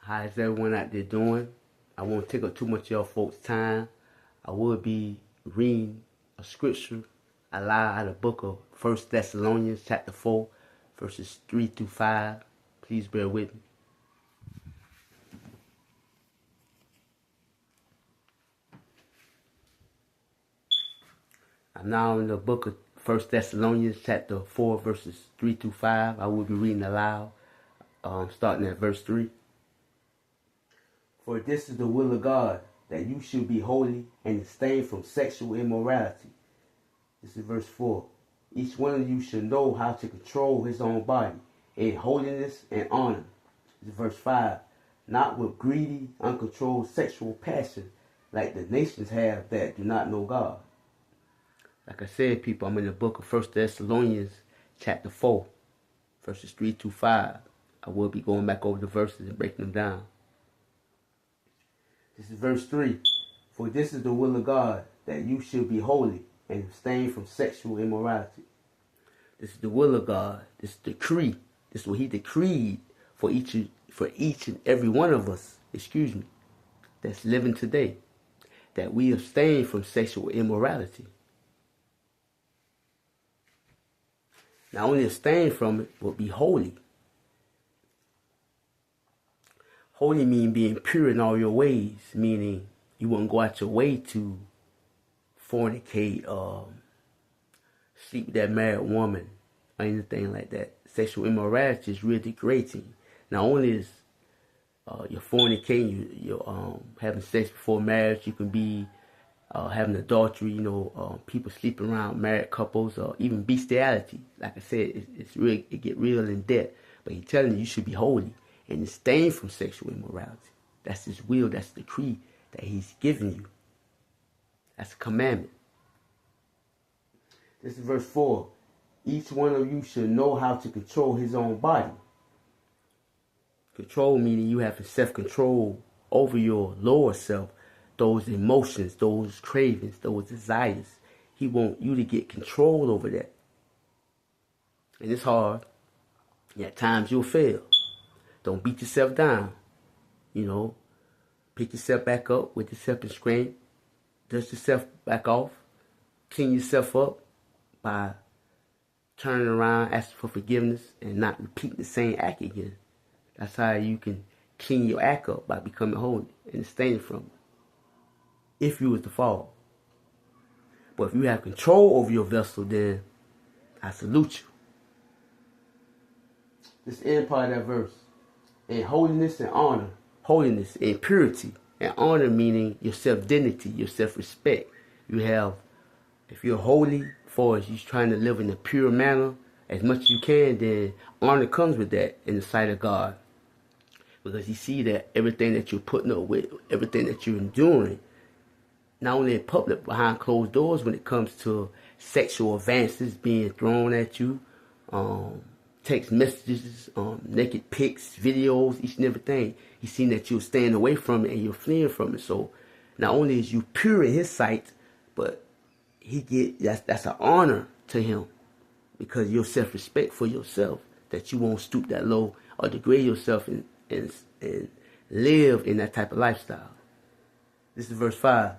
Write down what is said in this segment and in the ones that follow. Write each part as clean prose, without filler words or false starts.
How's everyone out there doing? I won't take up too much of y'all folks' time. I will be reading a scripture aloud out of the book of 1 Thessalonians chapter 4, verses 3 through 5. Please bear with me. I'm now in the book of 1 Thessalonians chapter 4, verses 3 through 5. I will be reading aloud, starting at verse 3. For this is the will of God, that you should be holy and abstain from sexual immorality. This is verse 4. Each one of you should know how to control his own body in holiness and honor. This is verse 5. Not with greedy, uncontrolled sexual passion like the nations have that do not know God. Like I said, people, I'm in the book of 1 Thessalonians chapter 4, verses 3 through 5. I will be going back over the verses and breaking them down. This is verse 3. For this is the will of God, that you should be holy and abstain from sexual immorality. This is the will of God. This is the decree. This is what he decreed for each and every one of us, that's living today, that we abstain from sexual immorality. Not only abstain from it, but be holy. Holy means being pure in all your ways, meaning you wouldn't go out your way to fornicate, sleep with that married woman, or anything like that. Sexual immorality is really degrading. Not only is you're fornicating, you're having sex before marriage, you can be having adultery, people sleeping around married couples, or even bestiality. Like I said, it get real in depth. But he's telling you should be holy and abstain from sexual immorality. That's his will, that's the decree that he's giving you. That's a commandment. This is verse 4. Each one of you should know how to control his own body. Control meaning you have self-control over your lower self, those emotions, those cravings, those desires. He wants you to get control over that. And it's hard. And at times you'll fail. Don't beat yourself down. Pick yourself back up with yourself and scream. Dust yourself back off. Clean yourself up by turning around, asking for forgiveness, and not repeating the same act again. That's how you can clean your act up, by becoming holy and abstaining from it, if you was to fall. But if you have control over your vessel, then I salute you. This end part of that verse. In holiness and honor. Holiness and purity. And honor meaning your self-dignity, your self-respect. If you're holy, for as you're trying to live in a pure manner, as much as you can, then honor comes with that in the sight of God. Because you see that everything that you're putting up with, everything that you're enduring, not only in public, behind closed doors, when it comes to sexual advances being thrown at you, text messages, naked pics, videos, each and everything. He's seen that you're staying away from it and you're fleeing from it. So not only is you pure in his sight, but that's an honor to him, because your self-respect for yourself, that you won't stoop that low or degrade yourself and live in that type of lifestyle. This is verse 5.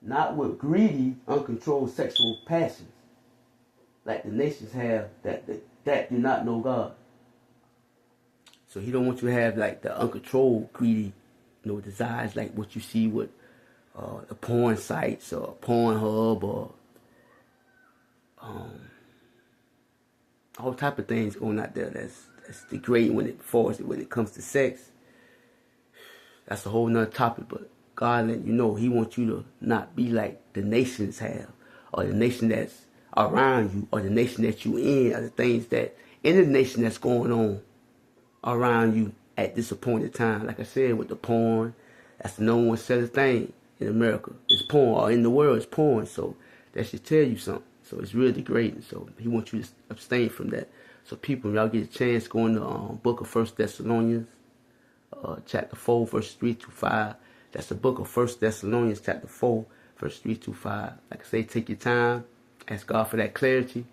Not with greedy, uncontrolled sexual passions like the nations have that do not know God. So he don't want you to have like the uncontrolled, greedy, desires like what you see with the porn sites or Pornhub or all type of things going out there that's degrading when it comes to sex. That's a whole nother topic, but God let you know he wants you to not be like the nations have, or the nation that's around you, or the nation that you in, or the things that in the nation that's going on around you at this appointed time. Like I said, with the porn, that's the number one selling thing in America. It's porn, or in the world it's porn. So that should tell you something. So it's really degrading. So he wants you to abstain from that. So people, y'all get a chance, go in the book of 1 Thessalonians, chapter 4, verse 3 to 5. That's the book of 1 Thessalonians, chapter 4, verse 3 to 5. Like I say, take your time. Ask God for that clarity.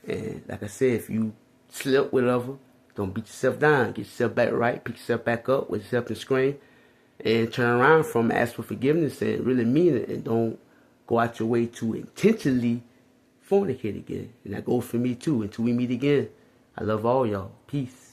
And like I said, if you slept with other, Don't beat yourself down. Get yourself back right. Pick yourself back up with yourself and scream. And turn around from ask for forgiveness and really mean it. And don't go out your way to intentionally fornicate again. And that goes for me too. Until we meet again, I love all y'all. Peace.